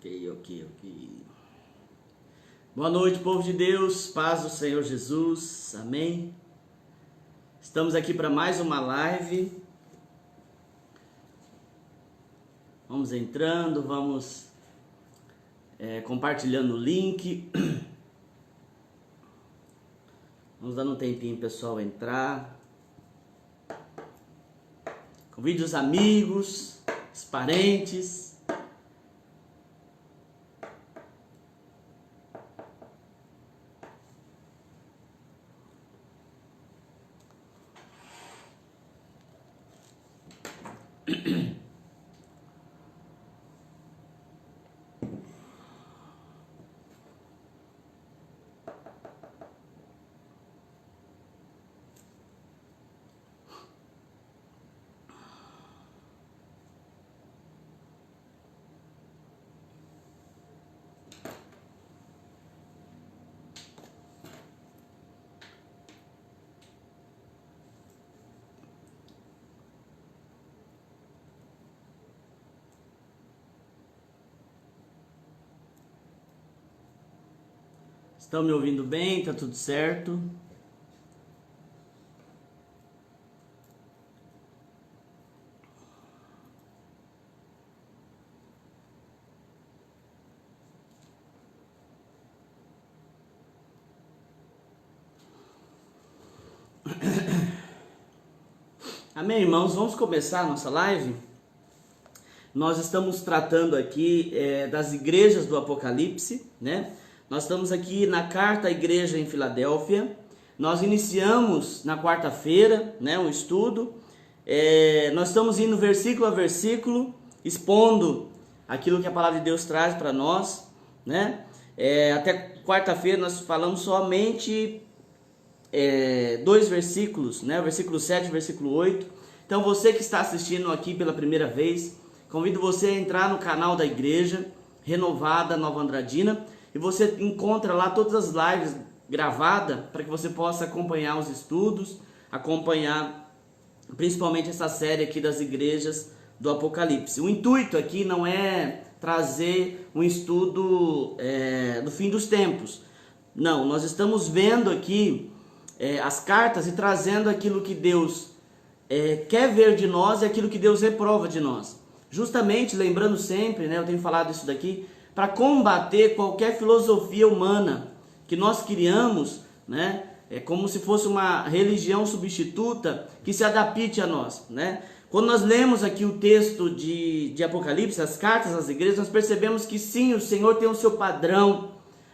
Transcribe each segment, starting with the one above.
Ok. Boa noite, povo de Deus, paz do Senhor Jesus, amém? Estamos aqui para mais uma live. Vamos entrando, vamos compartilhando o link. Vamos dando um tempinho pessoal entrar. Convide os amigos, os parentes. Estão me ouvindo bem? Tá tudo certo? Amém, irmãos? Vamos começar a nossa live? Nós estamos tratando aqui das igrejas do Apocalipse, né? Nós estamos aqui na carta à igreja em Filadélfia. Nós iniciamos na quarta-feira, né, um estudo. Nós estamos indo versículo a versículo, expondo aquilo que a palavra de Deus traz para nós, né? Até quarta-feira nós falamos somente 2 versículos, né? Versículo 7 e versículo 8. Então você que está assistindo aqui pela primeira vez, convido você a entrar no canal da igreja Renovada Nova Andradina. E você encontra lá todas as lives gravadas para que você possa acompanhar os estudos, acompanhar principalmente essa série aqui das igrejas do Apocalipse. O intuito aqui não é trazer um estudo do fim dos tempos. Não, nós estamos vendo aqui as cartas e trazendo aquilo que Deus quer ver de nós e aquilo que Deus reprova de nós. Justamente, lembrando sempre, né, eu tenho falado isso daqui, para combater qualquer filosofia humana que nós criamos, né? É como se fosse uma religião substituta que se adapte a nós, né? Quando nós lemos aqui o texto de Apocalipse, as cartas às igrejas, nós percebemos que sim, o Senhor tem o seu padrão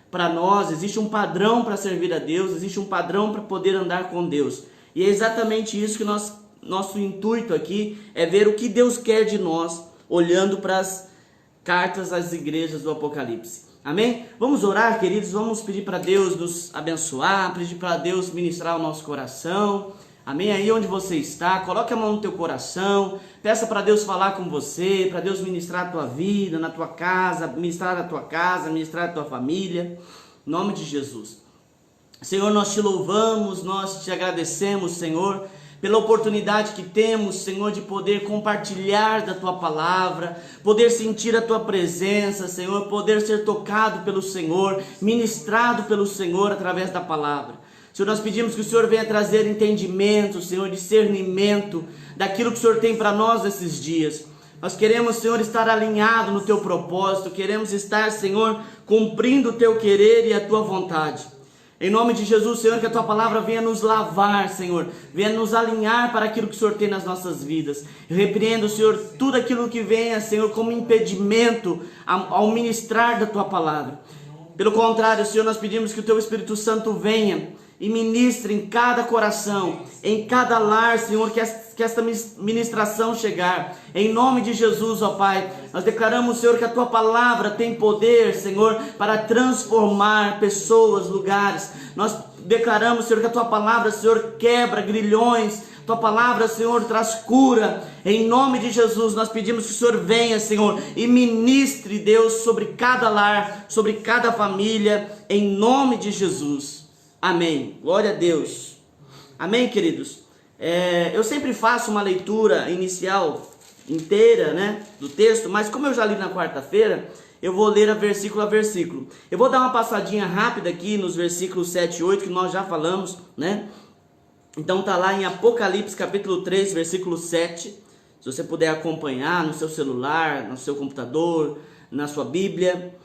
para nós, existe um padrão para servir a Deus, existe um padrão para poder andar com Deus. E é exatamente isso que nosso intuito aqui é ver o que Deus quer de nós, olhando para as cartas às igrejas do Apocalipse. Amém? Vamos orar, queridos, vamos pedir para Deus nos abençoar, pedir para Deus ministrar o nosso coração. Amém? Aí onde você está, coloque a mão no teu coração, peça para Deus falar com você, para Deus ministrar a tua vida, na tua casa, ministrar a tua casa, ministrar a tua família, em nome de Jesus. Senhor, nós te louvamos, nós te agradecemos, Senhor, pela oportunidade que temos, Senhor, de poder compartilhar da Tua palavra, poder sentir a Tua presença, Senhor, poder ser tocado pelo Senhor, ministrado pelo Senhor através da palavra. Senhor, nós pedimos que o Senhor venha trazer entendimento, Senhor, discernimento daquilo que o Senhor tem para nós nesses dias. Nós queremos, Senhor, estar alinhado no Teu propósito, queremos estar, Senhor, cumprindo o Teu querer e a Tua vontade. Em nome de Jesus, Senhor, que a Tua palavra venha nos lavar, Senhor, venha nos alinhar para aquilo que o Senhor tem nas nossas vidas. Eu repreendo, Senhor, tudo aquilo que venha, Senhor, como impedimento ao ministrar da Tua palavra. Pelo contrário, Senhor, nós pedimos que o Teu Espírito Santo venha e ministre em cada coração, em cada lar, Senhor, que esta ministração chegar. Em nome de Jesus, ó Pai, nós declaramos, Senhor, que a Tua palavra tem poder, Senhor, para transformar pessoas, lugares. Nós declaramos, Senhor, que a Tua palavra, Senhor, quebra grilhões. Tua palavra, Senhor, traz cura. Em nome de Jesus, nós pedimos que o Senhor venha, Senhor, e ministre, Deus, sobre cada lar, sobre cada família, em nome de Jesus. Amém. Glória a Deus. Amém, queridos? Eu sempre faço uma leitura inicial inteira, né, do texto, mas como eu já li na quarta-feira, eu vou ler a versículo. Eu vou dar uma passadinha rápida aqui nos versículos 7 e 8, que nós já falamos, né? Então tá lá em Apocalipse capítulo 3, versículo 7. Se você puder acompanhar no seu celular, no seu computador, na sua Bíblia.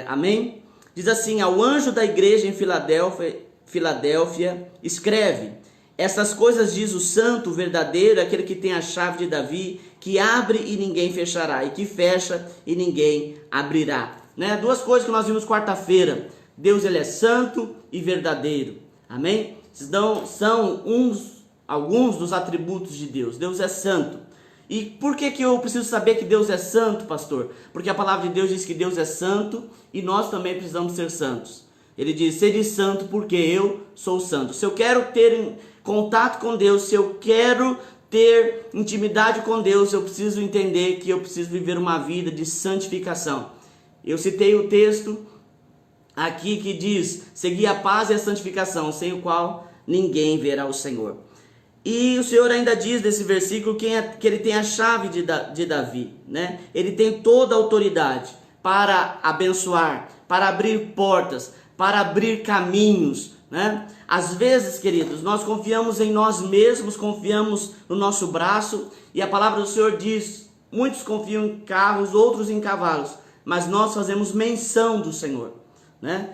Amém? Diz assim: ao anjo da igreja em Filadélfia, escreve: essas coisas diz o santo, verdadeiro, aquele que tem a chave de Davi, que abre e ninguém fechará, e que fecha e ninguém abrirá. Né? Duas coisas que nós vimos quarta-feira: Deus, ele é santo e verdadeiro. Amém? São alguns dos atributos de Deus. Deus é santo. E por que eu preciso saber que Deus é santo, pastor? Porque a palavra de Deus diz que Deus é santo e nós também precisamos ser santos. Ele diz: sede santo porque eu sou santo. Se eu quero ter contato com Deus, se eu quero ter intimidade com Deus, eu preciso entender que eu preciso viver uma vida de santificação. Eu citei o texto aqui que diz: segui a paz e a santificação, sem o qual ninguém verá o Senhor. E o Senhor ainda diz nesse versículo que ele tem a chave de Davi, né? Ele tem toda a autoridade para abençoar, para abrir portas, para abrir caminhos, né? Às vezes, queridos, nós confiamos em nós mesmos, confiamos no nosso braço, e a palavra do Senhor diz: muitos confiam em carros, outros em cavalos, mas nós fazemos menção do Senhor, né?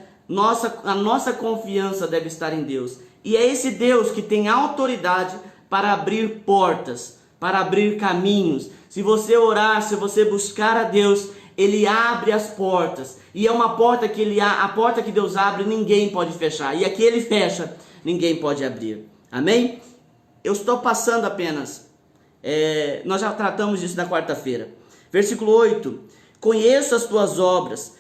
A nossa confiança deve estar em Deus, e é esse Deus que tem autoridade para abrir portas, para abrir caminhos. Se você orar, se você buscar a Deus, Ele abre as portas, e é uma porta que a porta que Deus abre, ninguém pode fechar, e aqui Ele fecha, ninguém pode abrir. Amém? Eu estou passando apenas, nós já tratamos disso na quarta-feira. Versículo 8: conheço as tuas obras,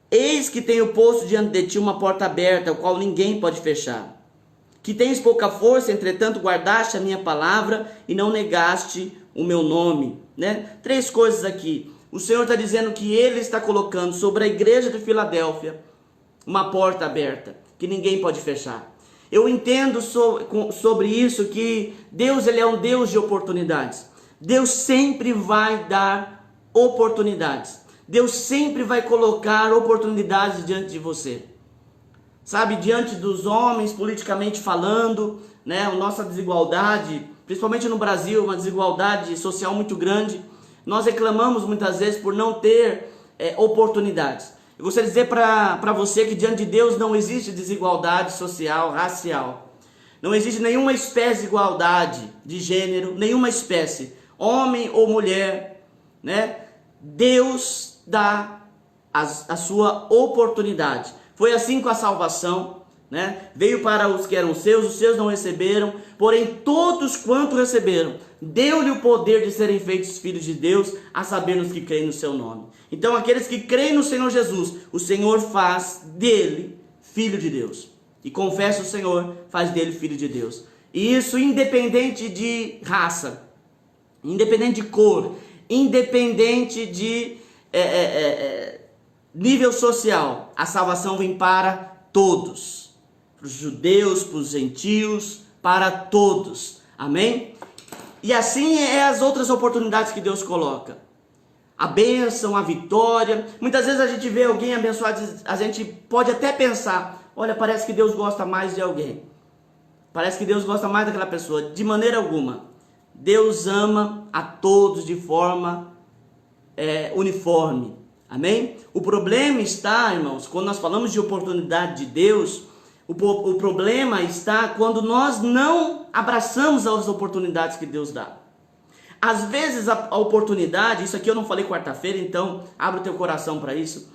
eis que tenho posto diante de ti uma porta aberta, a qual ninguém pode fechar. Que tens pouca força, entretanto guardaste a minha palavra e não negaste o meu nome. Né? 3 coisas aqui. O Senhor está dizendo que Ele está colocando sobre a igreja de Filadélfia uma porta aberta, que ninguém pode fechar. Eu entendo sobre isso que Deus, ele é um Deus de oportunidades. Deus sempre vai dar oportunidades. Deus sempre vai colocar oportunidades diante de você. Sabe, diante dos homens, politicamente falando, né, a nossa desigualdade, principalmente no Brasil, uma desigualdade social muito grande. Nós reclamamos muitas vezes por não ter oportunidades. Eu gostaria de dizer para você que diante de Deus não existe desigualdade social, racial. Não existe nenhuma espécie de igualdade de gênero, nenhuma espécie, homem ou mulher, né? Deus dá a sua oportunidade. Foi assim com a salvação, né? Veio para os que eram seus, os seus não receberam, porém todos quanto receberam, deu-lhe o poder de serem feitos filhos de Deus, a saber, nos que creem no seu nome. Então aqueles que creem no Senhor Jesus, o Senhor faz dele filho de Deus. E confessa o Senhor, faz dele filho de Deus. E isso independente de raça, independente de cor, independente de nível social. A salvação vem para todos, para os judeus, para os gentios, para todos. Amém? E assim é as outras oportunidades que Deus coloca. A bênção, a vitória. Muitas vezes a gente vê alguém abençoado, a gente pode até pensar: olha, parece que Deus gosta mais de alguém. Parece que Deus gosta mais daquela pessoa. De maneira alguma. Deus ama a todos de forma uniforme. Amém? O problema está, irmãos, quando nós falamos de oportunidade de Deus, o problema está quando nós não abraçamos as oportunidades que Deus dá. Às vezes a oportunidade, isso aqui eu não falei quarta-feira, então abre o teu coração para isso.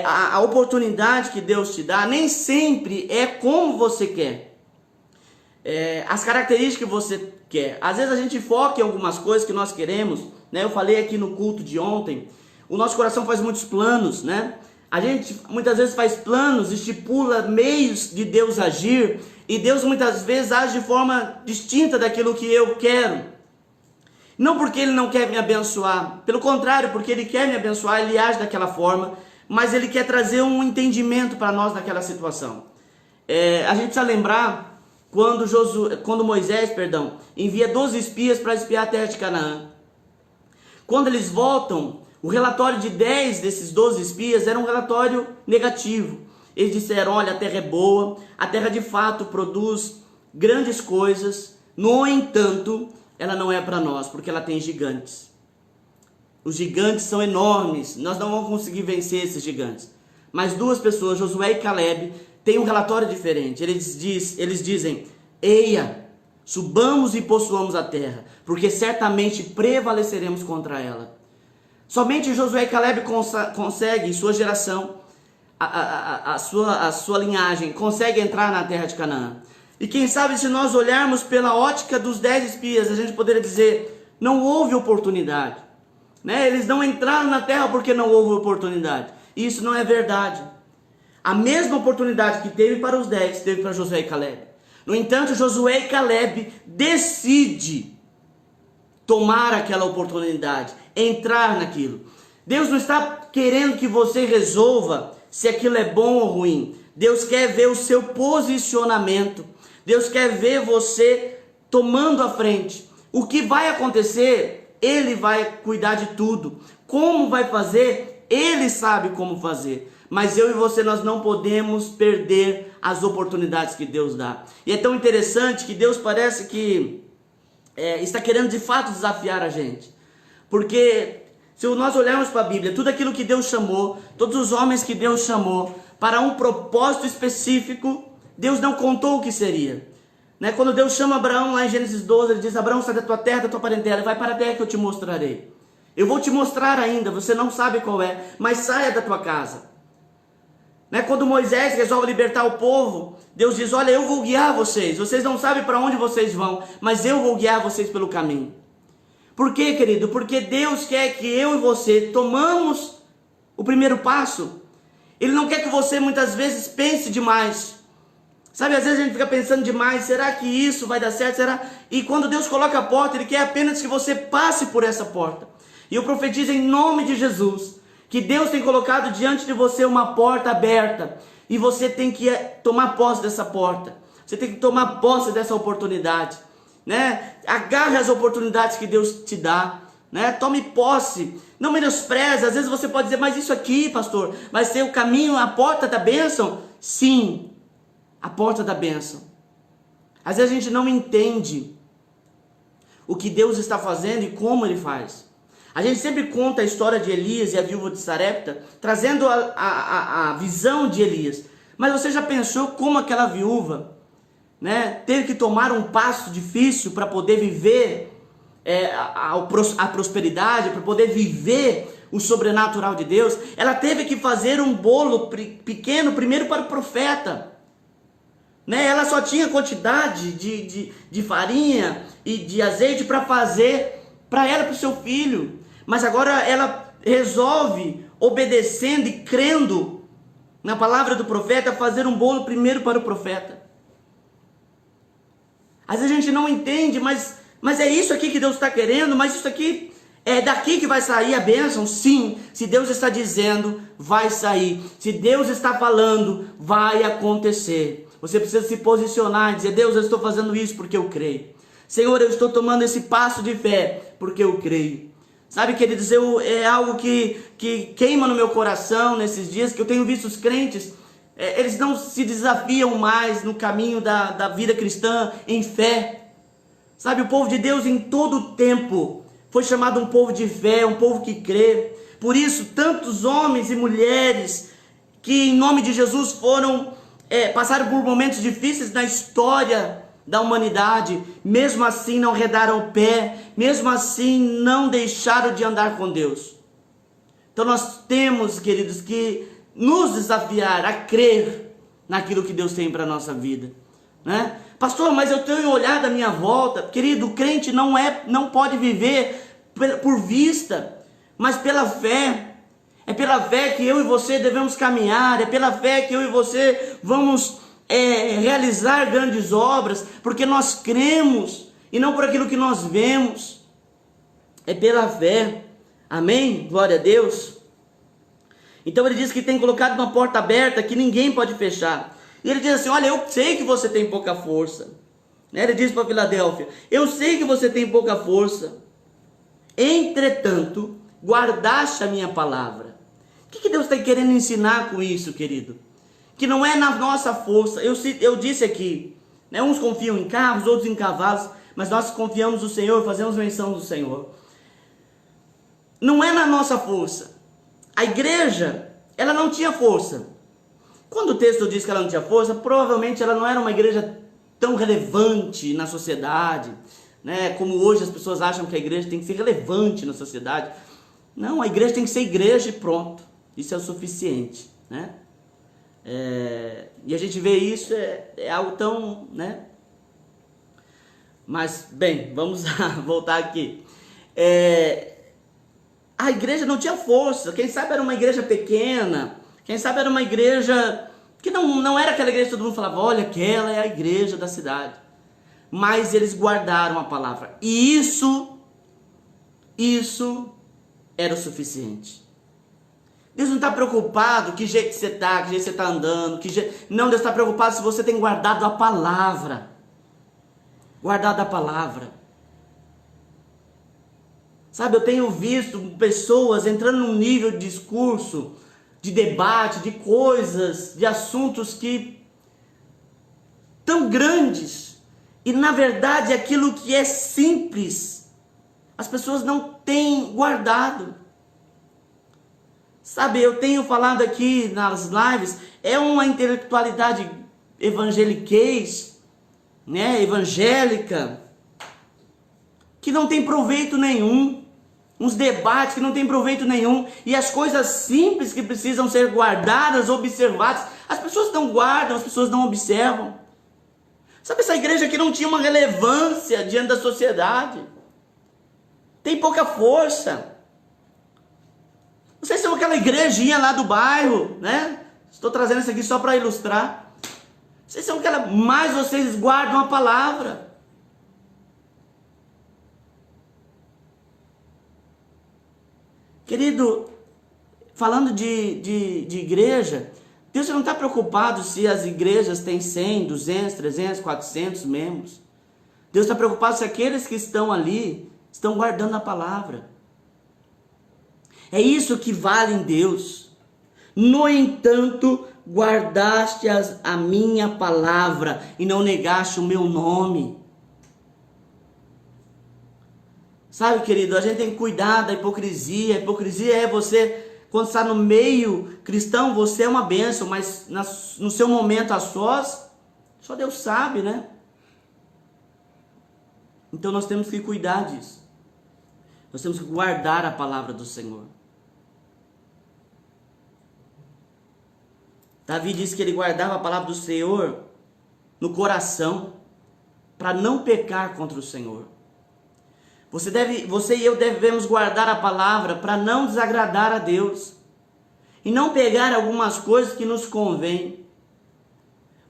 A oportunidade que Deus te dá nem sempre é como você quer. As características que você quer. Às vezes a gente foca em algumas coisas que nós queremos, né? Eu falei aqui no culto de ontem, o nosso coração faz muitos planos, né? A gente muitas vezes faz planos, estipula meios de Deus agir, e Deus muitas vezes age de forma distinta daquilo que eu quero. Não porque Ele não quer me abençoar, pelo contrário, porque Ele quer me abençoar, Ele age daquela forma, mas Ele quer trazer um entendimento para nós naquela situação. A gente precisa lembrar quando Moisés envia 12 espias para espiar a terra de Canaã. Quando eles voltam, o relatório de 10 desses 12 espias era um relatório negativo. Eles disseram, olha, a terra é boa, a terra de fato produz grandes coisas, no entanto, ela não é para nós, porque ela tem gigantes. Os gigantes são enormes, nós não vamos conseguir vencer esses gigantes. Mas duas pessoas, Josué e Caleb, têm um relatório diferente. Eles dizem, eia, subamos e possuamos a terra, porque certamente prevaleceremos contra ela. Somente Josué e Caleb conseguem, sua geração, a sua linhagem, consegue entrar na terra de Canaã. E quem sabe se nós olharmos pela ótica dos 10 espias, a gente poderia dizer, não houve oportunidade. Né? Eles não entraram na terra porque não houve oportunidade. E isso não é verdade. A mesma oportunidade que teve para os 10, teve para Josué e Caleb. No entanto, Josué e Caleb decidem tomar aquela oportunidade, entrar naquilo. Deus não está querendo que você resolva se aquilo é bom ou ruim. Deus quer ver o seu posicionamento. Deus quer ver você tomando a frente. O que vai acontecer, Ele vai cuidar de tudo. Como vai fazer, Ele sabe como fazer. Mas eu e você, nós não podemos perder as oportunidades que Deus dá. E é tão interessante que Deus parece que está querendo de fato desafiar a gente. Porque se nós olharmos para a Bíblia, tudo aquilo que Deus chamou, todos os homens que Deus chamou para um propósito específico, Deus não contou o que seria. Né? Quando Deus chama Abraão lá em Gênesis 12, Ele diz, Abraão, sai da tua terra, da tua parentela, vai para a terra que eu te mostrarei. Eu vou te mostrar ainda, você não sabe qual é, mas saia da tua casa. Né? Quando Moisés resolve libertar o povo, Deus diz, olha, eu vou guiar vocês não sabem para onde vocês vão, mas eu vou guiar vocês pelo caminho. Por quê, querido? Porque Deus quer que eu e você tomamos o primeiro passo. Ele não quer que você muitas vezes pense demais. Sabe, às vezes a gente fica pensando demais, será que isso vai dar certo? Será? E quando Deus coloca a porta, Ele quer apenas que você passe por essa porta. E eu profetizo em nome de Jesus, que Deus tem colocado diante de você uma porta aberta. E você tem que tomar posse dessa porta. Você tem que tomar posse dessa oportunidade. Né? Agarre as oportunidades que Deus te dá. Né? Tome posse. Não menospreze. Às vezes você pode dizer, mas isso aqui, pastor, vai ser o caminho, a porta da bênção? Sim. A porta da bênção. Às vezes a gente não entende o que Deus está fazendo e como Ele faz. A gente sempre conta a história de Elias e a viúva de Sarepta, trazendo a visão de Elias. Mas você já pensou como aquela viúva, né, teve que tomar um passo difícil para poder viver a prosperidade, para poder viver o sobrenatural de Deus? Ela teve que fazer um bolo pequeno primeiro para o profeta. Né? Ela só tinha quantidade de farinha e de azeite para fazer para ela e para o seu filho. Mas agora ela resolve, obedecendo e crendo na palavra do profeta, fazer um bolo primeiro para o profeta. Às vezes a gente não entende, mas é isso aqui que Deus está querendo, mas isso aqui é daqui que vai sair a bênção? Sim, se Deus está dizendo, vai sair. Se Deus está falando, vai acontecer. Você precisa se posicionar e dizer, Deus, eu estou fazendo isso porque eu creio. Senhor, eu estou tomando esse passo de fé porque eu creio. Sabe, queridos, é algo que queima no meu coração nesses dias, que eu tenho visto os crentes, eles não se desafiam mais no caminho da vida cristã em fé. Sabe, o povo de Deus em todo o tempo foi chamado um povo de fé, um povo que crê. Por isso, tantos homens e mulheres que em nome de Jesus passaram por momentos difíceis na história da humanidade, mesmo assim não redaram o pé, mesmo assim não deixaram de andar com Deus. Então nós temos, queridos, que nos desafiar a crer naquilo que Deus tem para a nossa vida, né? Pastor, mas eu tenho olhado à minha volta. Querido, o crente não pode viver por vista, mas pela fé. É pela fé que eu e você devemos caminhar, é pela fé que eu e você vamos realizar grandes obras, porque nós cremos e não por aquilo que nós vemos. É pela fé. Amém? Glória a Deus. Então ele diz que tem colocado uma porta aberta que ninguém pode fechar. E ele diz assim, olha, eu sei que você tem pouca força. Ele diz para Filadélfia, eu sei que você tem pouca força. Entretanto, guardaste a minha palavra. O que Deus está querendo ensinar com isso, querido? Que não é na nossa força. Eu disse aqui, né, uns confiam em carros, outros em cavalos, mas nós confiamos no Senhor, fazemos menção do Senhor. Não é na nossa força. A igreja, ela não tinha força. Quando o texto diz que ela não tinha força, provavelmente ela não era uma igreja tão relevante na sociedade, né? Como hoje as pessoas acham que a igreja tem que ser relevante na sociedade. Não, a igreja tem que ser igreja e pronto. Isso é o suficiente, né? E a gente vê isso, é algo tão, né? Mas, bem, vamos voltar aqui. A igreja não tinha força. Quem sabe era uma igreja pequena, quem sabe era uma igreja que não era aquela igreja que todo mundo falava, olha, aquela é a igreja da cidade. Mas eles guardaram a palavra. E isso era o suficiente. Deus não está preocupado que jeito que você está, que jeito que você está andando. Não, Deus está preocupado se você tem guardado a palavra. Guardado a palavra. Sabe, eu tenho visto pessoas entrando num nível de discurso, de debate, de coisas, de assuntos que tão grandes. E na verdade aquilo que é simples, as pessoas não têm guardado. Sabe, eu tenho falado aqui nas lives, é uma intelectualidade evangeliquez, né, evangélica, que não tem proveito nenhum. Uns debates que não tem proveito nenhum. E as coisas simples que precisam ser guardadas, observadas, as pessoas não guardam, as pessoas não observam. Sabe, essa igreja aqui não tinha uma relevância diante da sociedade. Tem pouca força. Vocês são aquela igrejinha lá do bairro, né? Estou trazendo isso aqui só para ilustrar. Vocês são aquela, mas vocês guardam a palavra. Querido, falando de igreja, Deus não está preocupado se as igrejas têm 100, 200, 300, 400 membros. Deus está preocupado se aqueles que estão ali estão guardando a palavra. É isso que vale em Deus. No entanto, guardaste a minha palavra e não negaste o meu nome. Sabe, querido, a gente tem que cuidar da hipocrisia. A hipocrisia é você, quando está no meio cristão, você é uma bênção, mas no seu momento a sós, só Deus sabe, né? Então nós temos que cuidar disso. Nós temos que guardar a palavra do Senhor. Davi disse que ele guardava a palavra do Senhor no coração, para não pecar contra o Senhor. Você e eu devemos guardar a palavra para não desagradar a Deus. E não pegar algumas coisas que nos convêm.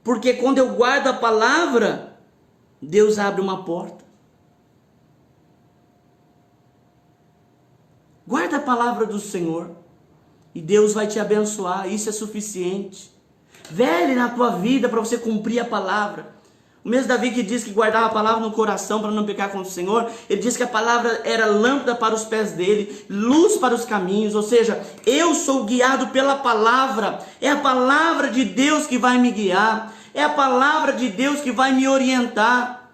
Porque quando eu guardo a palavra, Deus abre uma porta. Guarda a palavra do Senhor. E Deus vai te abençoar. Isso é suficiente. Vele na tua vida para você cumprir a palavra. O mesmo Davi que diz que guardava a palavra no coração para não pecar contra o Senhor, ele diz que a palavra era lâmpada para os pés dele, luz para os caminhos, ou seja, eu sou guiado pela palavra, é a palavra de Deus que vai me guiar, é a palavra de Deus que vai me orientar,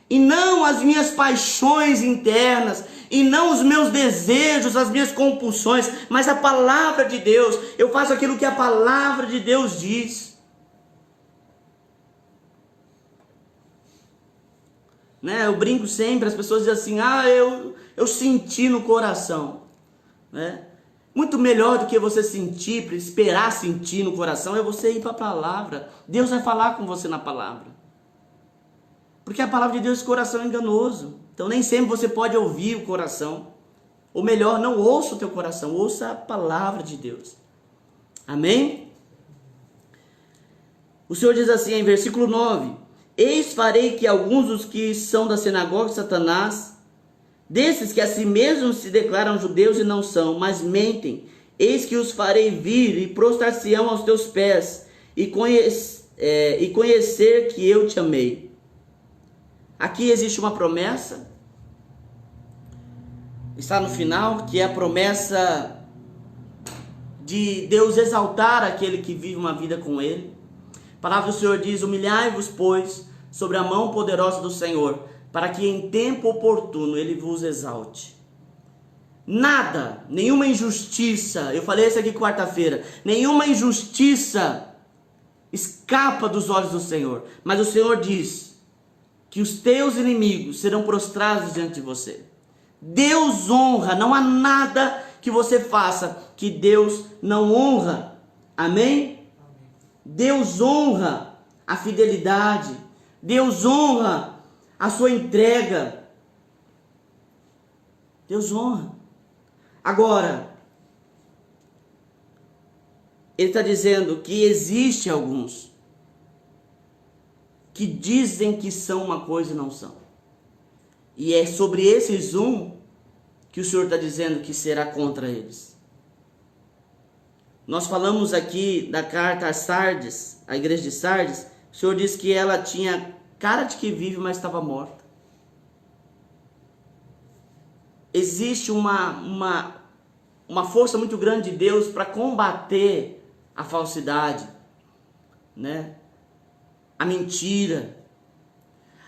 e não as minhas paixões internas, e não os meus desejos, as minhas compulsões, mas a palavra de Deus. Eu faço aquilo que a palavra de Deus diz. Né? Eu brinco sempre, as pessoas dizem assim, eu senti no coração. Né? Muito melhor do que você sentir, esperar sentir no coração, é você ir para a palavra. Deus vai falar com você na palavra. Porque a palavra de Deus, esse coração é enganoso. Então nem sempre você pode ouvir o coração. Ou melhor, não ouça o teu coração, ouça a palavra de Deus. Amém? O Senhor diz assim em versículo 9: Eis farei que alguns dos que são da sinagoga de Satanás, desses que a si mesmos se declaram judeus e não são, mas mentem, eis que os farei vir e prostrar-se-ão aos teus pés, e conhecer que eu te amei. Aqui existe uma promessa. está no final, que é a promessa de Deus exaltar aquele que vive uma vida com Ele. A palavra do Senhor diz: humilhai-vos, pois, sobre a mão poderosa do Senhor, para que em tempo oportuno Ele vos exalte. Nada, nenhuma injustiça, eu falei isso aqui quarta-feira, nenhuma injustiça escapa dos olhos do Senhor. Mas o Senhor diz que os teus inimigos serão prostrados diante de você. Deus honra, não há nada que você faça que Deus não honra. Amém? Deus honra a fidelidade, Deus honra a sua entrega. Deus honra. Agora, Ele está dizendo que existe alguns que dizem que são uma coisa e não são. E é sobre esses que o Senhor está dizendo que será contra eles. Nós falamos aqui da carta a Sardes, a igreja de Sardes. O Senhor disse que ela tinha cara de que vive, mas estava morta. Existe uma força muito grande de Deus para combater a falsidade, né? A mentira.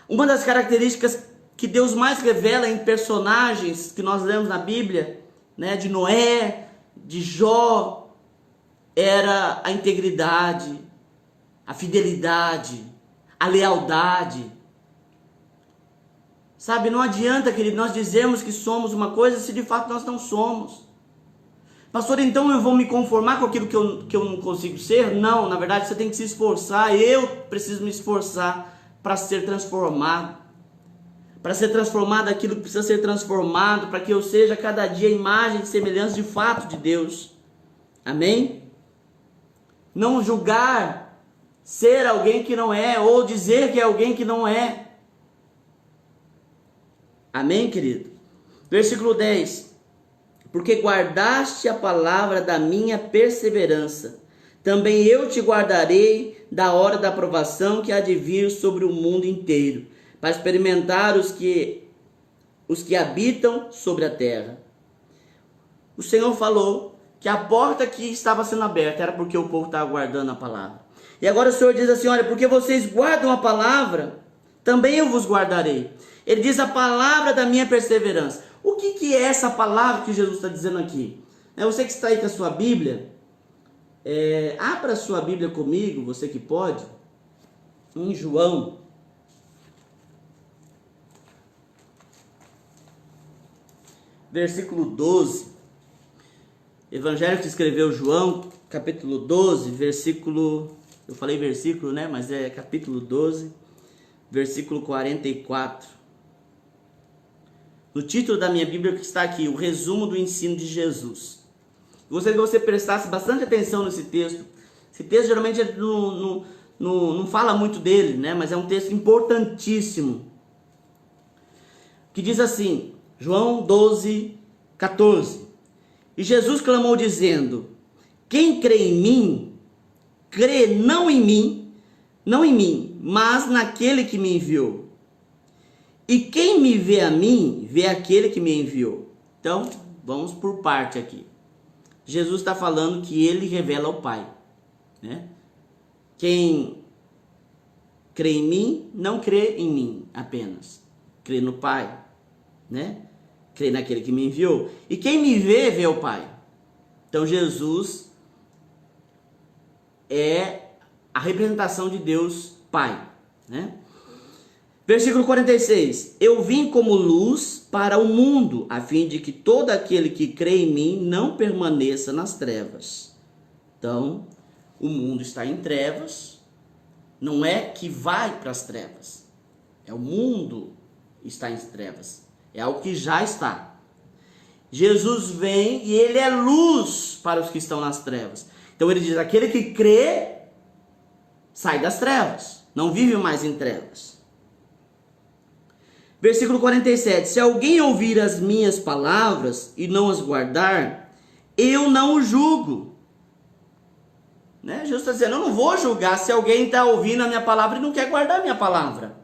Uma das características que Deus mais revela em personagens que nós lemos na Bíblia, né, de Noé, de Jó, era a integridade, a fidelidade, a lealdade. Sabe, não adianta, querido, nós dizermos que somos uma coisa se de fato nós não somos. Pastor, então eu vou me conformar com aquilo que eu não consigo ser? Não, na verdade você tem que se esforçar. Eu preciso me esforçar para ser transformado. Para ser transformado aquilo que precisa ser transformado, para que eu seja cada dia a imagem e semelhança de fato de Deus. Amém? Não julgar ser alguém que não é, ou dizer que é alguém que não é. Amém, querido? Versículo 10. Porque guardaste a palavra da minha perseverança, também eu te guardarei da hora da provação que há de vir sobre o mundo inteiro, para experimentar os que habitam sobre a terra. O Senhor falou que a porta que estava sendo aberta era porque o povo estava guardando a palavra. E agora o Senhor diz assim: olha, porque vocês guardam a palavra, também eu vos guardarei. Ele diz a palavra da minha perseverança. O que é essa palavra que Jesus está dizendo aqui? Você que está aí com a sua Bíblia, abra a sua Bíblia comigo, você que pode, em João. Versículo 12. Evangelho que escreveu João, capítulo 12, versículo... Eu falei versículo, né? Mas é capítulo 12, versículo 44. No título da minha Bíblia que está aqui, o resumo do ensino de Jesus. Gostaria que você prestasse bastante atenção nesse texto. Esse texto geralmente não fala muito dele, né? Mas é um texto importantíssimo. Que diz assim, João 12, 14. E Jesus clamou dizendo: quem crê em mim, crê não em mim, mas naquele que me enviou. E quem me vê a mim, vê aquele que me enviou. Então, vamos por parte aqui. Jesus está falando que ele revela o Pai, né? Quem crê em mim, não crê em mim apenas. Crê no Pai, né? Crê naquele que me enviou. E quem me vê, vê o Pai. Então, Jesus é a representação de Deus Pai, né? Versículo 46. Eu vim como luz para o mundo, a fim de que todo aquele que crê em mim não permaneça nas trevas. Então, o mundo está em trevas, não é que vai para as trevas. É o mundo está em trevas. É algo que já está. Jesus vem e ele é luz para os que estão nas trevas. Então ele diz, aquele que crê, sai das trevas, não vive mais em trevas. Versículo 47. Se alguém ouvir as minhas palavras e não as guardar, eu não o julgo. Né? Jesus está dizendo, eu não vou julgar se alguém está ouvindo a minha palavra e não quer guardar a minha palavra.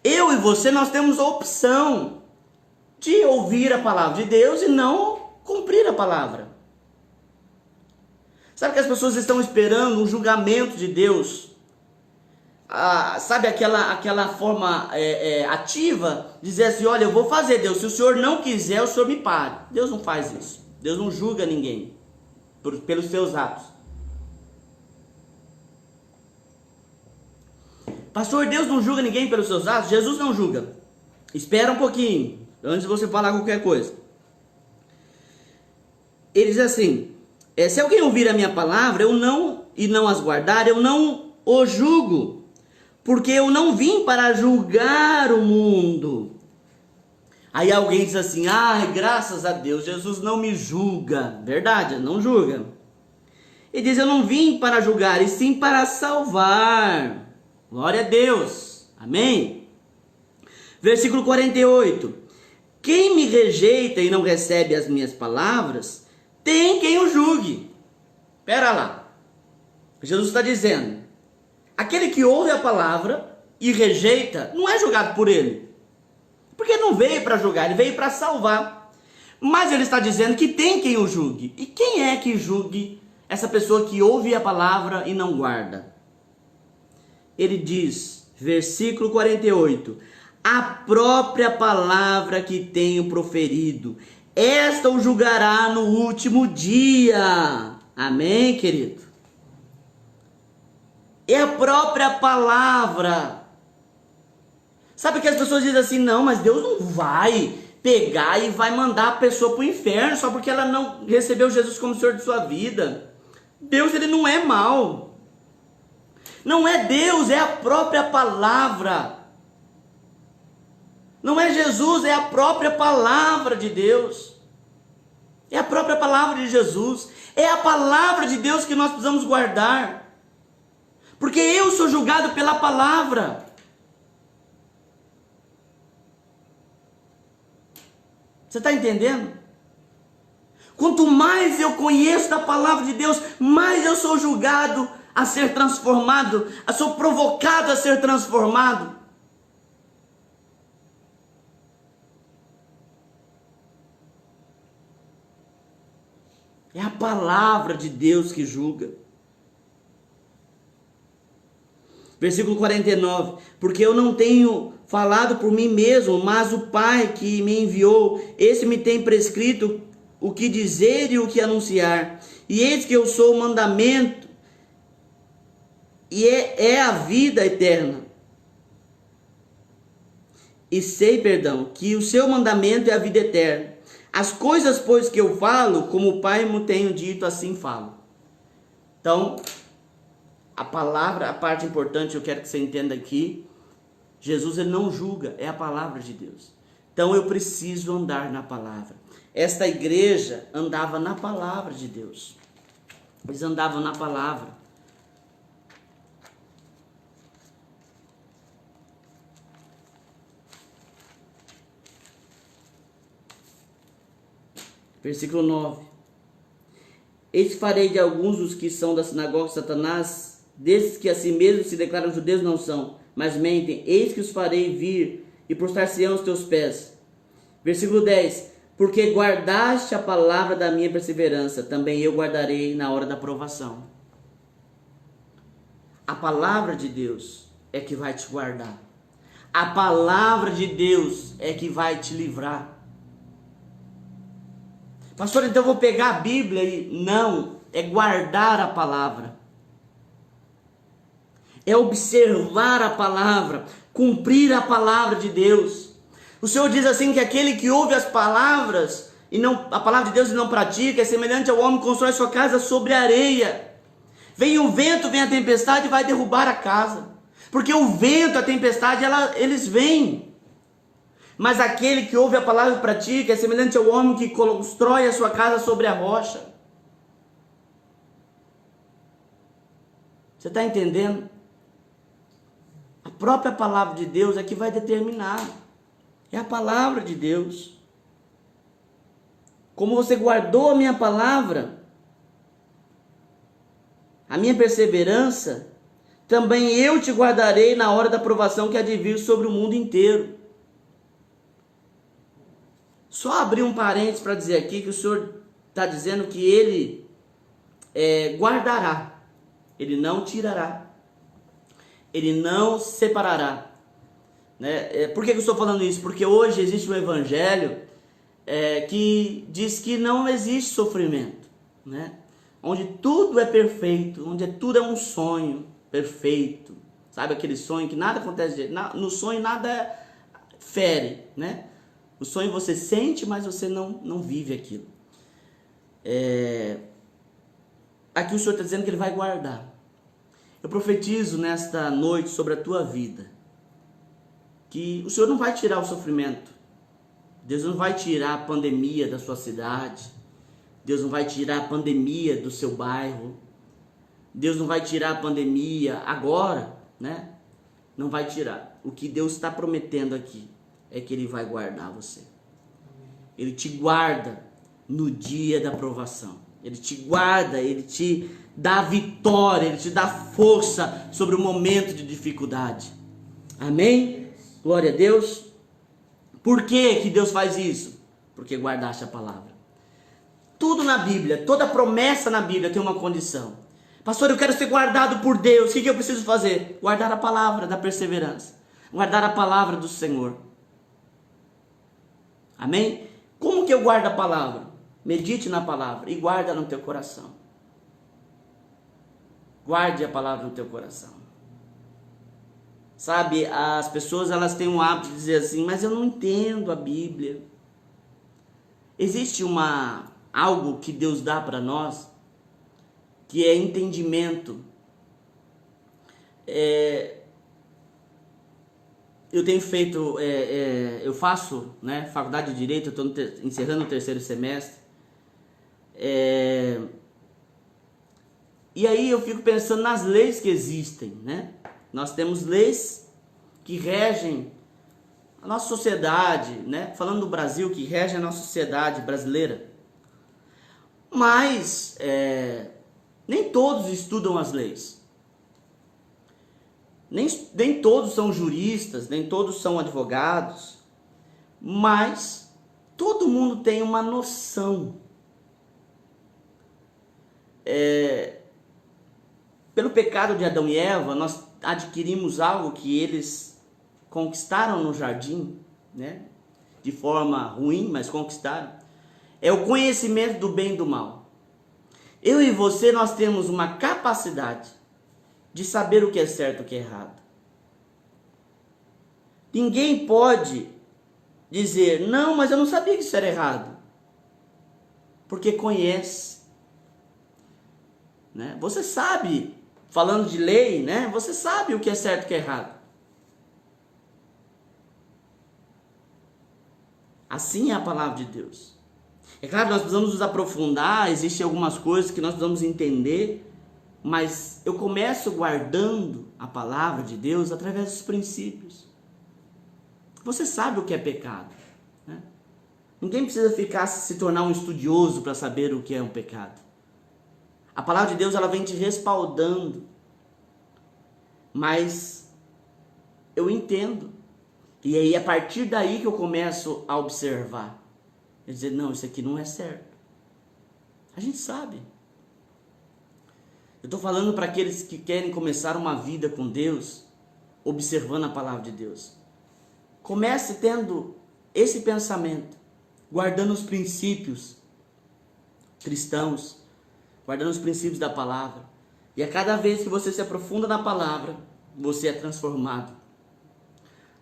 Eu e você, nós temos a opção de ouvir a palavra de Deus e não cumprir a palavra. Sabe que as pessoas estão esperando um julgamento de Deus? Sabe aquela forma ativa, dizer assim, olha, eu vou fazer, Deus, se o Senhor não quiser, o Senhor me pare. Deus não faz isso. Deus não julga ninguém pelos seus atos. Pastor, Deus não julga ninguém pelos seus atos? Jesus não julga. Espera um pouquinho, antes de você falar qualquer coisa. Ele diz assim, se alguém ouvir a minha palavra e não as guardar, eu não o julgo. Porque eu não vim para julgar o mundo. Aí alguém diz assim, graças a Deus, Jesus não me julga. Verdade, não julga. Ele diz, eu não vim para julgar, e sim para salvar. Glória a Deus. Amém? Versículo 48. Quem me rejeita e não recebe as minhas palavras, tem quem o julgue. Espera lá. Jesus está dizendo, aquele que ouve a palavra e rejeita, não é julgado por ele. Porque ele não veio para julgar, ele veio para salvar. Mas ele está dizendo que tem quem o julgue. E quem é que julgue essa pessoa que ouve a palavra e não guarda? Ele diz, versículo 48, a própria palavra que tenho proferido, esta o julgará no último dia. Amém, querido? É a própria palavra. Sabe que as pessoas dizem assim, não, mas Deus não vai pegar e vai mandar a pessoa para o inferno só porque ela não recebeu Jesus como Senhor de sua vida. Deus, ele não é mau. Não é Deus, é a própria palavra. Não é Jesus, é a própria palavra de Deus. É a própria palavra de Jesus. É a palavra de Deus que nós precisamos guardar. Porque eu sou julgado pela palavra. Você está entendendo? Quanto mais eu conheço da palavra de Deus, mais eu sou julgado a ser transformado, sou provocado a ser transformado. É a palavra de Deus que julga. Versículo 49, porque eu não tenho falado por mim mesmo, mas o Pai que me enviou, esse me tem prescrito o que dizer e o que anunciar. E eis que eu sou o mandamento, e é a vida eterna. E sei, que o seu mandamento é a vida eterna. As coisas, pois, que eu falo, como o Pai me tem dito, assim falo. Então, a palavra, a parte importante, eu quero que você entenda aqui, Jesus, ele não julga, é a palavra de Deus. Então eu preciso andar na palavra. Esta igreja andava na palavra de Deus. Eles andavam na palavra. Versículo 9. Eis que farei de alguns dos que são da sinagoga de Satanás, desses que a si mesmos se declaram judeus não são, mas mentem, eis que os farei vir e prostrar-se-ão aos teus pés. Versículo 10. Porque guardaste a palavra da minha perseverança, também eu guardarei na hora da provação. A palavra de Deus é que vai te guardar. A palavra de Deus é que vai te livrar. Pastor, então eu vou pegar a Bíblia e... Não, é guardar a palavra. É observar a palavra, cumprir a palavra de Deus. O Senhor diz assim que aquele que ouve as palavras, a palavra de Deus e não pratica, é semelhante ao homem que constrói sua casa sobre areia. Vem o vento, vem a tempestade e vai derrubar a casa. Porque o vento, a tempestade, eles vêm. Mas aquele que ouve a palavra e pratica é semelhante ao homem que constrói a sua casa sobre a rocha. Você está entendendo? A própria palavra de Deus é que vai determinar. É a palavra de Deus. Como você guardou a minha palavra, a minha perseverança, também eu te guardarei na hora da provação que há de vir sobre o mundo inteiro. Só abrir um parênteses para dizer aqui que o Senhor está dizendo que Ele guardará, Ele não tirará, Ele não separará. Né? Por que eu estou falando isso? Porque hoje existe um evangelho que diz que não existe sofrimento, né? Onde tudo é perfeito, onde tudo é um sonho perfeito, sabe aquele sonho que nada acontece, no sonho nada fere, né? O sonho você sente, mas você não vive aquilo. Aqui o Senhor está dizendo que Ele vai guardar. Eu profetizo nesta noite sobre a tua vida, que o Senhor não vai tirar o sofrimento, Deus não vai tirar a pandemia da sua cidade, Deus não vai tirar a pandemia do seu bairro, Deus não vai tirar a pandemia agora, né? Não vai tirar. O que Deus está prometendo aqui é que Ele vai guardar você. Ele te guarda no dia da provação. Ele te guarda, Ele te dá vitória, Ele te dá força sobre o momento de dificuldade. Amém? Glória a Deus. Por que Deus faz isso? Porque guardaste a palavra. Tudo na Bíblia, toda promessa na Bíblia tem uma condição. Pastor, eu quero ser guardado por Deus. O que eu preciso fazer? Guardar a palavra da perseverança. Guardar a palavra do Senhor. Amém? Como que eu guardo a palavra? Medite na palavra e guarda no teu coração. Guarde a palavra no teu coração. Sabe, as pessoas elas têm um hábito de dizer assim, mas eu não entendo a Bíblia. Existe algo que Deus dá para nós, que é entendimento. Eu tenho feito, eu faço, né, faculdade de Direito, eu estou encerrando o 3º semestre. E aí eu fico pensando nas leis que existem, né? Nós temos leis que regem a nossa sociedade, né? Falando do Brasil, que regem a nossa sociedade brasileira. Mas nem todos estudam as leis. Nem todos são juristas, nem todos são advogados. Mas todo mundo tem uma noção. Pelo pecado de Adão e Eva, nós adquirimos algo que eles conquistaram no jardim, né? De forma ruim, mas conquistaram. É o conhecimento do bem e do mal. Eu e você, nós temos uma capacidade de saber o que é certo e o que é errado. Ninguém pode dizer, não, mas eu não sabia que isso era errado. Porque conhece. Né? Você sabe, falando de lei, né? Você sabe o que é certo e o que é errado. Assim é a palavra de Deus. É claro, nós precisamos nos aprofundar, existem algumas coisas que nós precisamos entender, mas eu começo guardando a palavra de Deus através dos princípios. Você sabe o que é pecado, né? Ninguém precisa se tornar um estudioso para saber o que é um pecado. A palavra de Deus, ela vem te respaldando. Mas eu entendo. E aí, a partir daí que eu começo a observar. E dizer, não, isso aqui não é certo. A gente sabe. Eu estou falando para aqueles que querem começar uma vida com Deus, observando a palavra de Deus. Comece tendo esse pensamento, guardando os princípios cristãos, guardando os princípios da palavra. E a cada vez que você se aprofunda na palavra, você é transformado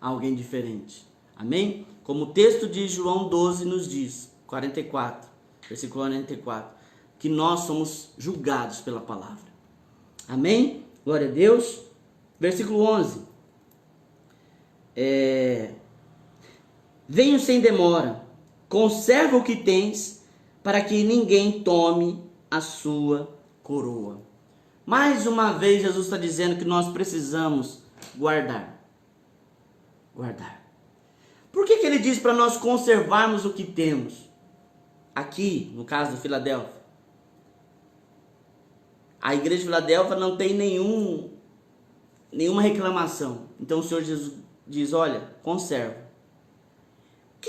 a alguém diferente. Amém? Como o texto de João 12 nos diz, 44, versículo 44, que nós somos julgados pela palavra. Amém? Glória a Deus. Versículo 11. Venho sem demora, conserva o que tens, para que ninguém tome a sua coroa. Mais uma vez Jesus está dizendo que nós precisamos guardar. Guardar. Por que ele diz para nós conservarmos o que temos? Aqui, no caso de Filadélfia. A igreja de Filadélfia não tem nenhuma reclamação. Então o Senhor Jesus diz, olha, conserva.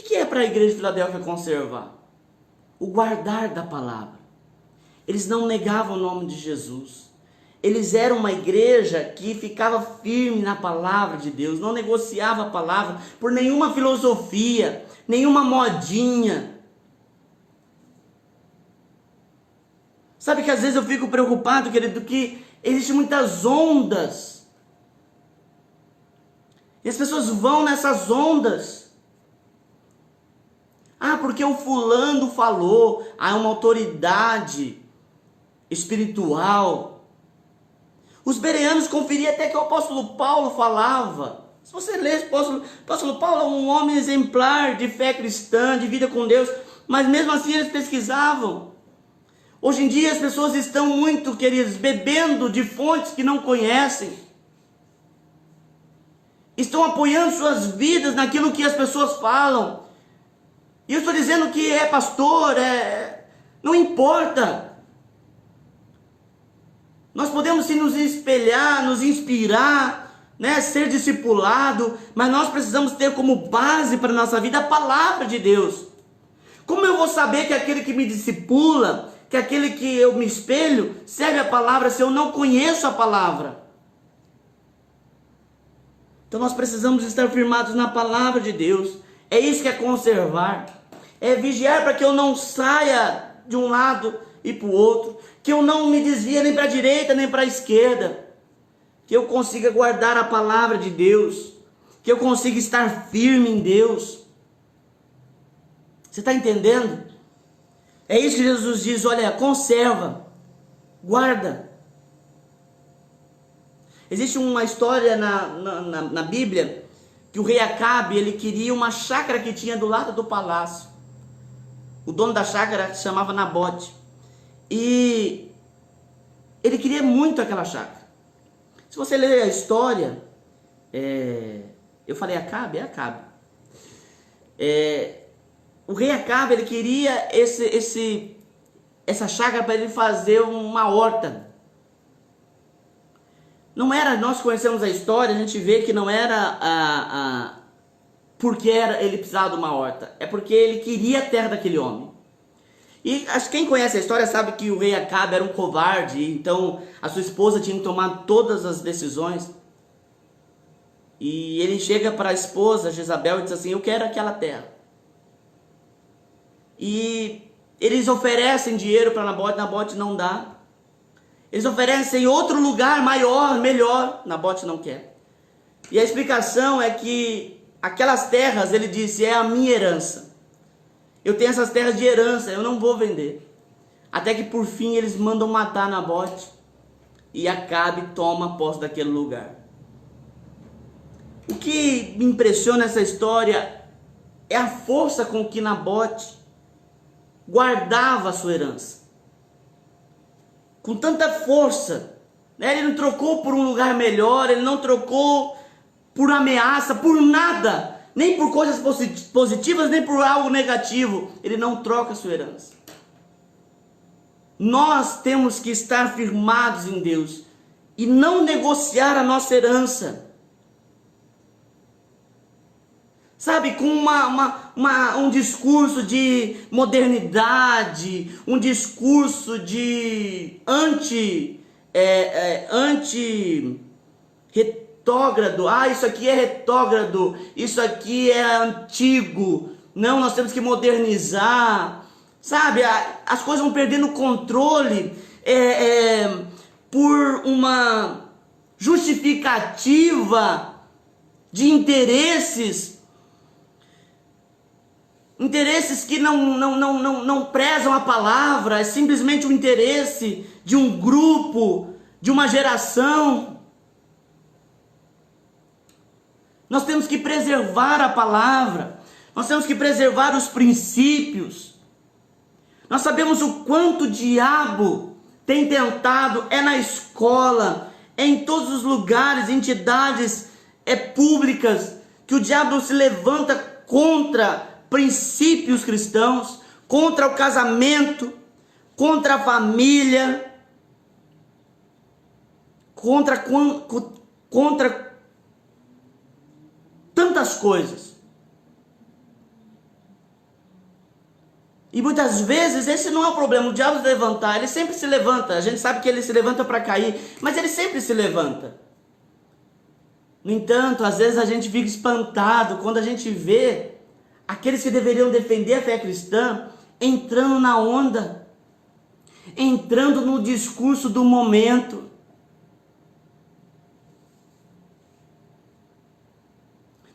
que é para a igreja de Filadélfia conservar? O guardar da palavra. Eles não negavam o nome de Jesus. Eles eram uma igreja que ficava firme na palavra de Deus, não negociava a palavra por nenhuma filosofia, nenhuma modinha. Sabe que às vezes eu fico preocupado, querido, que existem muitas ondas. E as pessoas vão nessas ondas. Ah, porque o fulano falou, há uma autoridade espiritual. Os bereanos conferiam até que o apóstolo Paulo falava. Se você ler, o apóstolo Paulo é um homem exemplar de fé cristã, de vida com Deus, mas mesmo assim eles pesquisavam. Hoje em dia as pessoas estão muito, queridos, bebendo de fontes que não conhecem. Estão apoiando suas vidas naquilo que as pessoas falam. E eu estou dizendo que é pastor, não importa. Nós podemos sim nos espelhar, nos inspirar, né, ser discipulado, mas nós precisamos ter como base para a nossa vida a palavra de Deus. Como eu vou saber que aquele que me discipula, que aquele que eu me espelho, serve a palavra se eu não conheço a palavra? Então nós precisamos estar firmados na palavra de Deus. É isso que é conservar. É vigiar para que eu não saia de um lado e para o outro, que eu não me desvie nem para a direita nem para a esquerda, que eu consiga guardar a palavra de Deus, que eu consiga estar firme em Deus. Você está entendendo? É isso que Jesus diz, olha, conserva, guarda. Existe uma história na Bíblia, que o rei Acabe, ele queria uma chácara que tinha do lado do palácio. O dono da chácara se chamava Nabote. E ele queria muito aquela chácara. Se você ler a história, eu falei Acabe? É Acabe. O rei Acabe, ele queria essa chácara para ele fazer uma horta. Não era, nós conhecemos a história, a gente vê que não era porque ele precisava de uma horta. É porque ele queria a terra daquele homem. E quem conhece a história sabe que o rei Acabe era um covarde, então a sua esposa tinha que tomar todas as decisões. E ele chega para a esposa, Jezabel, e diz assim, eu quero aquela terra. E eles oferecem dinheiro para Nabote, Nabote não dá. Eles oferecem outro lugar maior, melhor, Nabote não quer. E a explicação é que aquelas terras, ele disse, é a minha herança. Eu tenho essas terras de herança, eu não vou vender. Até que por fim eles mandam matar Nabote e Acabe toma posse daquele lugar. O que me impressiona nessa história é a força com que Nabote guardava a sua herança. Com tanta força, né? Ele não trocou por um lugar melhor, ele não trocou por ameaça, por nada, nem por coisas positivas, nem por algo negativo. Ele não troca a sua herança. Nós temos que estar firmados em Deus e não negociar a nossa herança. Sabe, com um discurso de modernidade, um discurso de anti-retógrado. Ah, isso aqui é retógrado, isso aqui é antigo. Não, nós temos que modernizar. Sabe, as coisas vão perdendo controle por uma justificativa de interesses que não prezam a palavra, é simplesmente o interesse de um grupo, de uma geração. Nós temos que preservar a palavra, nós temos que preservar os princípios. Nós sabemos o quanto o diabo tem tentado, na escola, em todos os lugares, entidades públicas, que o diabo se levanta contra princípios cristãos, contra o casamento, contra a família, contra tantas coisas. E muitas vezes esse não é o problema, o diabo se levantar, ele sempre se levanta, a gente sabe que ele se levanta para cair, mas ele sempre se levanta. No entanto, às vezes a gente fica espantado quando a gente vê aqueles que deveriam defender a fé cristã entrando na onda, entrando no discurso do momento.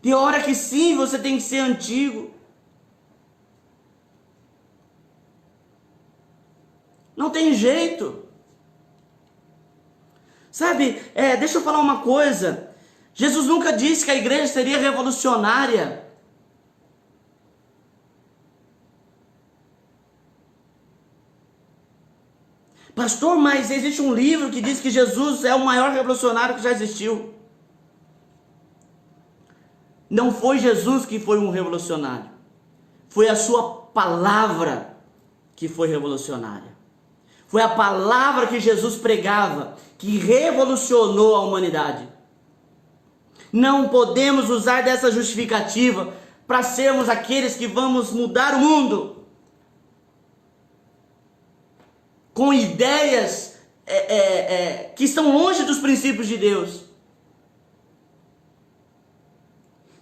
Tem hora que sim, você tem que ser antigo. Não tem jeito. Sabe, deixa eu falar uma coisa. Jesus nunca disse que a igreja seria revolucionária. Pastor, mas existe um livro que diz que Jesus é o maior revolucionário que já existiu. Não foi Jesus que foi um revolucionário. Foi a sua palavra que foi revolucionária. Foi a palavra que Jesus pregava que revolucionou a humanidade. Não podemos usar dessa justificativa para sermos aqueles que vamos mudar o mundo com ideias que estão longe dos princípios de Deus.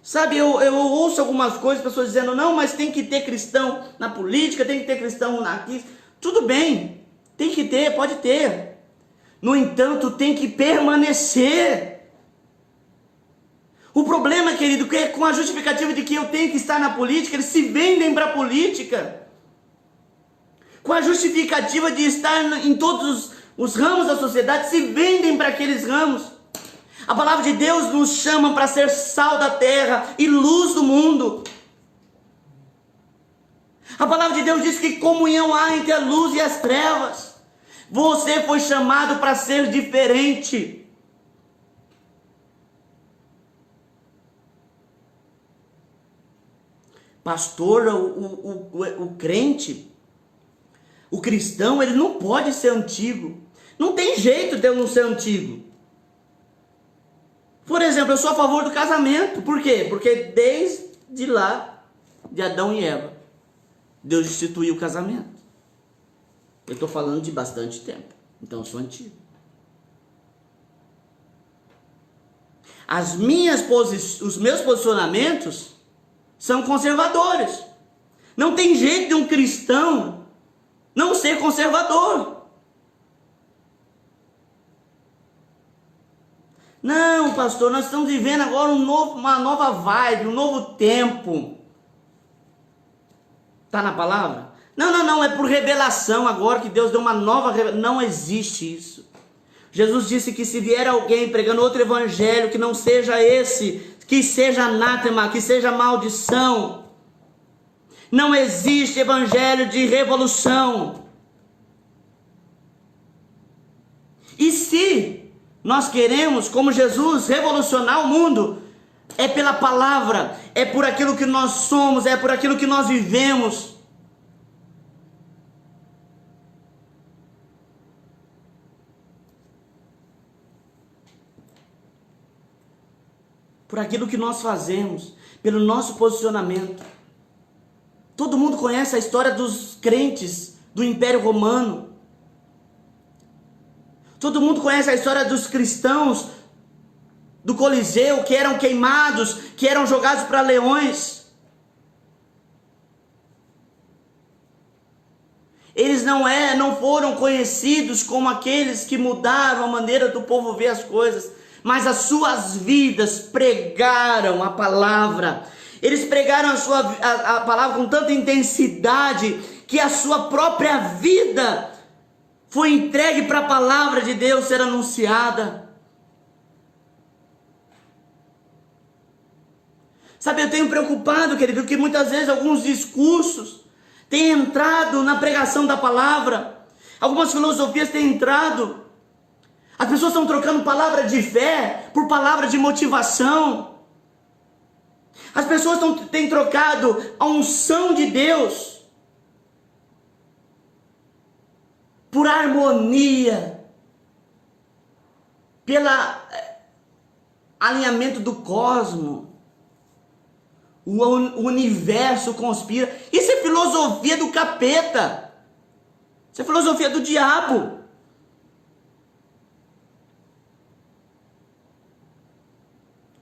Sabe, eu ouço algumas coisas, pessoas dizendo, não, mas tem que ter cristão na política, tem que ter cristão aqui. Tudo bem, tem que ter, pode ter. No entanto, tem que permanecer. O problema, querido, é com a justificativa de que eu tenho que estar na política, eles se vendem para a política. Com a justificativa de estar em todos os ramos da sociedade, se vendem para aqueles ramos. A palavra de Deus nos chama para ser sal da terra e luz do mundo. A palavra de Deus diz que comunhão há entre a luz e as trevas. Você foi chamado para ser diferente. Pastor, o crente, o cristão, ele não pode ser antigo. Não tem jeito de eu não ser antigo. Por exemplo, eu sou a favor do casamento. Por quê? Porque desde lá, de Adão e Eva, Deus instituiu o casamento. Eu estou falando de bastante tempo. Então eu sou antigo. Os meus posicionamentos são conservadores. Não tem jeito de um cristão não ser conservador. Não, pastor, nós estamos vivendo agora uma nova vibe, um novo tempo. Está na palavra? Não, é por revelação agora que Deus deu uma nova revelação. Não existe isso. Jesus disse que se vier alguém pregando outro evangelho que não seja esse, que seja anátema, que seja maldição. Não existe evangelho de revolução. E se nós queremos, como Jesus, revolucionar o mundo, é pela palavra, é por aquilo que nós somos, é por aquilo que nós vivemos. Por aquilo que nós fazemos, pelo nosso posicionamento. Todo mundo conhece a história dos crentes do Império Romano. Todo mundo conhece a história dos cristãos do Coliseu, que eram queimados, que eram jogados para leões. Eles não foram conhecidos como aqueles que mudaram a maneira do povo ver as coisas, mas as suas vidas pregaram a palavra. Eles pregaram a palavra com tanta intensidade que a sua própria vida foi entregue para a palavra de Deus ser anunciada. Sabe, eu tenho preocupado, querido, que muitas vezes alguns discursos têm entrado na pregação da palavra. Algumas filosofias têm entrado. As pessoas estão trocando palavra de fé por palavra de motivação. As pessoas têm trocado a unção de Deus por harmonia, pelo alinhamento do cosmos. o universo conspira. Isso é filosofia do capeta. Isso é filosofia do diabo.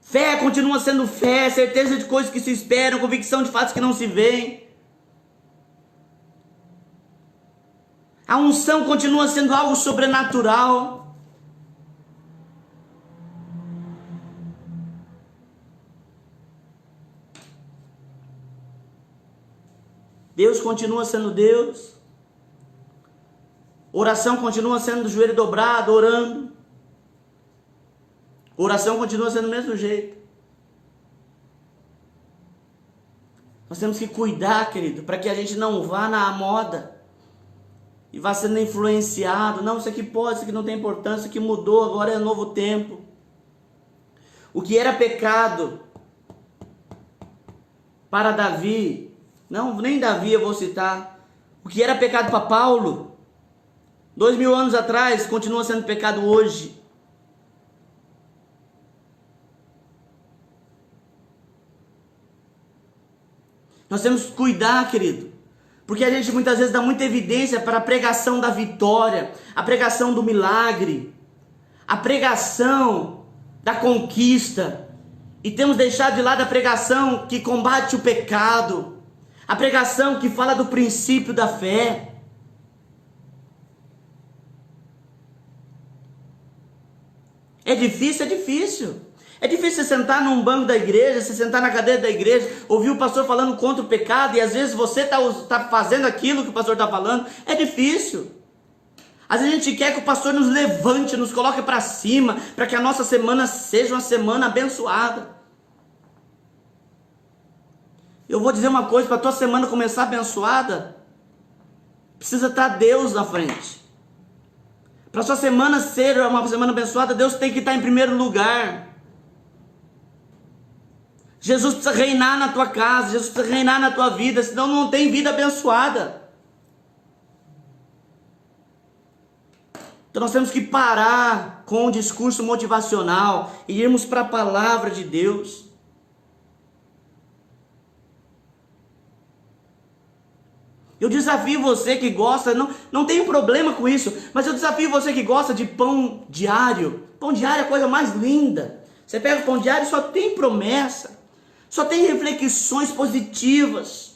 Fé continua sendo fé, certeza de coisas que se esperam, convicção de fatos que não se veem. A unção continua sendo algo sobrenatural. Deus continua sendo Deus. Oração continua sendo do joelho dobrado, orando. Oração continua sendo do mesmo jeito. Nós temos que cuidar, querido, para que a gente não vá na moda e vá sendo influenciado. Não, isso aqui pode, isso aqui não tem importância, isso aqui mudou, agora é novo tempo. O que era pecado para Davi, não, nem Davi eu vou citar. O que era pecado para Paulo, 2000 anos atrás, continua sendo pecado hoje. Nós temos que cuidar, querido, porque a gente muitas vezes dá muita evidência para a pregação da vitória, a pregação do milagre, a pregação da conquista, e temos deixado de lado a pregação que combate o pecado, a pregação que fala do princípio da fé. É difícil, é difícil. É difícil você sentar num banco da igreja, você sentar na cadeira da igreja, ouvir o pastor falando contra o pecado, e às vezes você está fazendo aquilo que o pastor está falando. É difícil. Às vezes a gente quer que o pastor nos levante, nos coloque para cima, para que a nossa semana seja uma semana abençoada. Eu vou dizer uma coisa, para a tua semana começar abençoada, precisa estar Deus na frente. Para a sua semana ser uma semana abençoada, Deus tem que estar em primeiro lugar. Jesus precisa reinar na tua casa, Jesus precisa reinar na tua vida, senão não tem vida abençoada. Então nós temos que parar com o discurso motivacional e irmos para a palavra de Deus. Eu desafio você que gosta, não tenho problema com isso, mas eu desafio você que gosta de pão diário. Pão diário é a coisa mais linda. Você pega o pão diário e só tem promessa. Só tem reflexões positivas.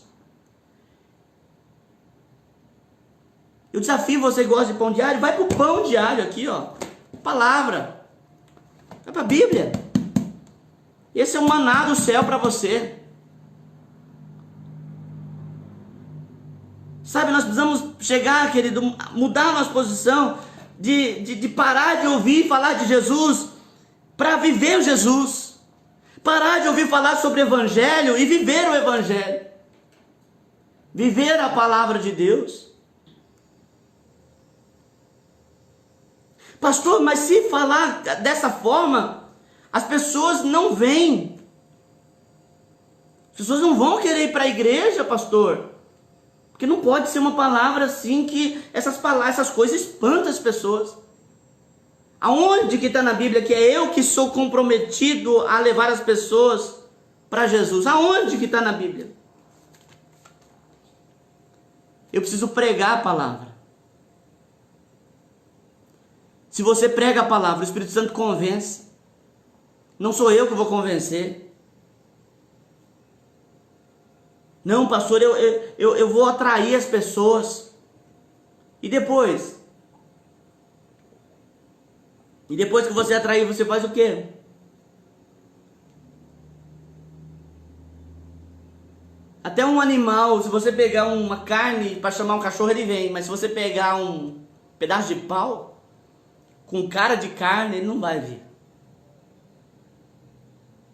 Eu desafio você que gosta de pão diário, vai para o pão diário aqui, ó. Palavra. Vai para a Bíblia. Esse é o maná do céu para você. Sabe, nós precisamos chegar, querido, mudar a nossa posição de parar de ouvir falar de Jesus para viver o Jesus. Parar de ouvir falar sobre o Evangelho e viver o Evangelho. Viver a palavra de Deus. Pastor, mas se falar dessa forma, as pessoas não vêm. As pessoas não vão querer ir para a igreja, pastor. Porque não pode ser uma palavra assim que essas coisas espantam as pessoas. Aonde que está na Bíblia que é eu que sou comprometido a levar as pessoas para Jesus? Aonde que está na Bíblia? Eu preciso pregar a palavra. Se você prega a palavra, o Espírito Santo convence. Não sou eu que vou convencer. Não, pastor, eu vou atrair as pessoas. E depois? E depois que você atrair, você faz o quê? Até um animal, se você pegar uma carne para chamar um cachorro, ele vem. Mas se você pegar um pedaço de pau, com cara de carne, ele não vai vir.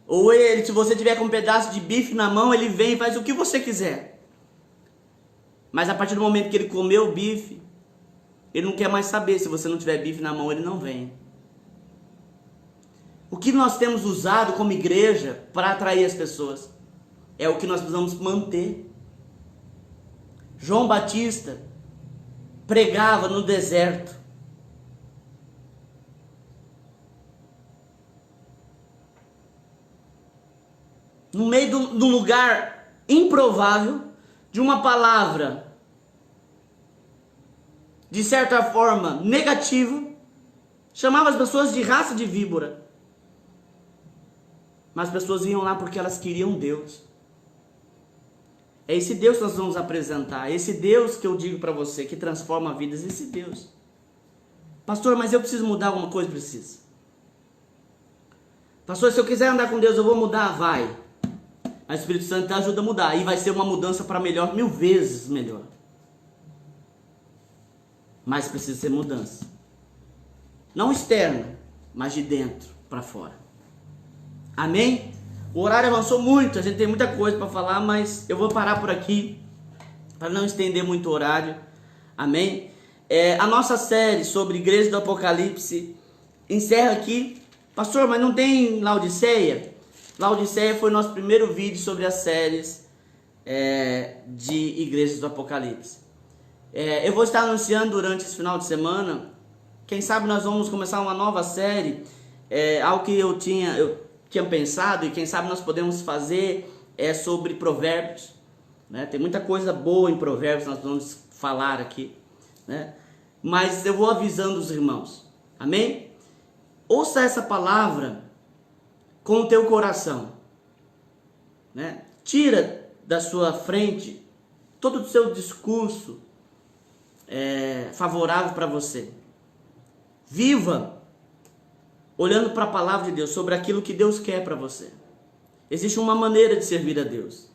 Ou ele, se você tiver com um pedaço de bife na mão, ele vem e faz o que você quiser. Mas a partir do momento que ele comeu o bife, ele não quer mais saber. Se você não tiver bife na mão, ele não vem. O que nós temos usado como igreja para atrair as pessoas é o que nós precisamos manter. João Batista pregava no deserto. no meio de um lugar improvável, de uma palavra, de certa forma, negativa, chamava as pessoas de raça de víbora. Mas as pessoas iam lá porque elas queriam Deus. É esse Deus que nós vamos apresentar, esse Deus que eu digo para você, que transforma vidas, esse Deus. Pastor, mas eu preciso mudar alguma coisa? Preciso. Pastor, se eu quiser andar com Deus, eu vou mudar? Vai. Mas o Espírito Santo te ajuda a mudar. Aí vai ser uma mudança para melhor, 1000 vezes melhor. Mas precisa ser mudança. Não externa, mas de dentro para fora. Amém? O horário avançou muito, a gente tem muita coisa para falar, mas eu vou parar por aqui, para não estender muito o horário. Amém? A nossa série sobre Igreja do Apocalipse encerra aqui. Pastor, mas não tem Laodiceia? Laodiceia foi o nosso primeiro vídeo sobre as séries de Igrejas do Apocalipse. Eu vou estar anunciando durante esse final de semana. Quem sabe nós vamos começar uma nova série, algo que eu tinha pensado, e quem sabe nós podemos fazer sobre provérbios, né? Tem muita coisa boa em provérbios, nós vamos falar aqui, né? Mas eu vou avisando os irmãos, amém? Ouça essa palavra com o teu coração, né? Tira da sua frente todo o seu discurso favorável para você. Viva olhando para a palavra de Deus, sobre aquilo que Deus quer para você. Existe uma maneira de servir a Deus.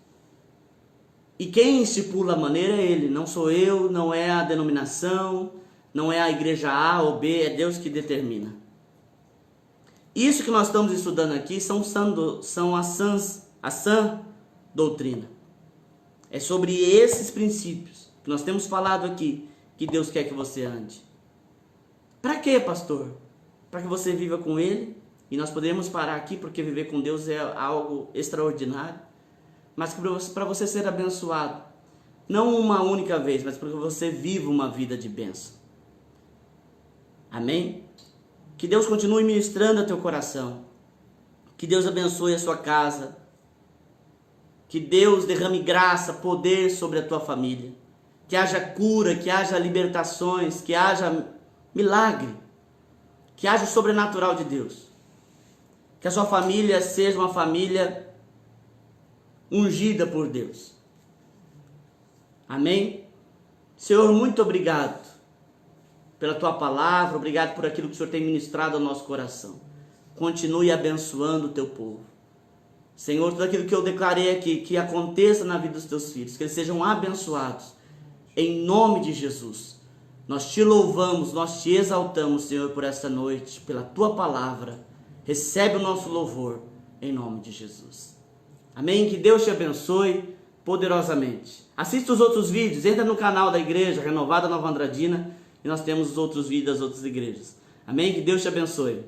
E quem estipula a maneira é Ele, não sou eu, não é a denominação, não é a igreja A ou B, é Deus que determina. Isso que nós estamos estudando aqui são a sã doutrina. É sobre esses princípios que nós temos falado aqui, que Deus quer que você ande. Para quê, pastor? Para que você viva com Ele, e nós podemos parar aqui, porque viver com Deus é algo extraordinário, mas para você ser abençoado, não uma única vez, mas para que você viva uma vida de bênção. Amém? Que Deus continue ministrando a teu coração, que Deus abençoe a sua casa, que Deus derrame graça, poder sobre a tua família, que haja cura, que haja libertações, que haja milagre, que haja o sobrenatural de Deus. Que a sua família seja uma família ungida por Deus. Amém? Senhor, muito obrigado pela tua palavra, obrigado por aquilo que o Senhor tem ministrado ao nosso coração. Continue abençoando o teu povo. Senhor, tudo aquilo que eu declarei aqui, que aconteça na vida dos teus filhos, que eles sejam abençoados, em nome de Jesus. Nós te louvamos, nós te exaltamos, Senhor, por esta noite, pela tua palavra. Recebe o nosso louvor, em nome de Jesus. Amém? Que Deus te abençoe poderosamente. Assista os outros vídeos, entra no canal da Igreja Renovada Nova Andradina, e nós temos os outros vídeos das outras igrejas. Amém? Que Deus te abençoe.